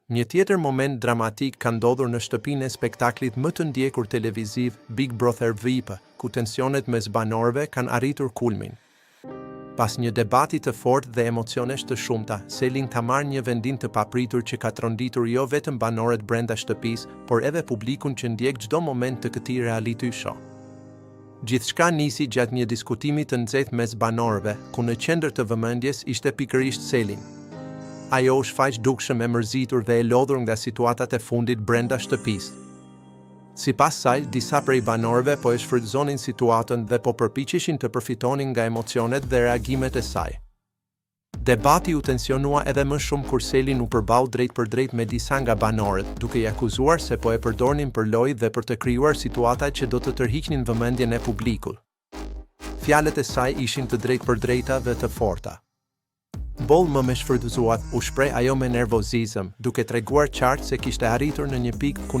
Një tjetër moment dramatik ka ndodhur në shtëpinë e spektaklit më të ndjekur televiziv Big Brother VIP, ku tensionet mes banorëve kanë arritur kulmin. Pas një debati të fortë dhe emocionesh të shumta, Selin ka marrë një vendim të papritur që ka tronditur jo vetëm banorët brenda shtëpisë, por edhe publikun që ndjek çdo moment të këtij reality show. Gjithçka nisi gjatë një diskutimi të nxehtë mes banorëve, ku në qendër të vëmendjes ishte pikërisht Selin. Ajo u shfaq dukshëm e mërzitur dhe e lodhur nga situatat e fundit brenda shtëpisë. Sipas saj, disa prej banorëve po e shfrytëzonin situatën dhe po përpiqeshin të përfitonin nga emocionet dhe reagimet e saj. Debati u tensionua edhe më shumë kur Selin u përball drejt për drejt me disa nga banorët, duke i akuzuar se po e përdornin për lojë dhe për të krijuar situata që do të tërhiqnin vëmendjen e publikut. Fjalët e saj ishin të drejtpërdrejta dhe të forta. Boll më me shfrytëzuar, u shpreh ajo me nervozizëm, duke treguar qartë se kishte arritur në një pikë ku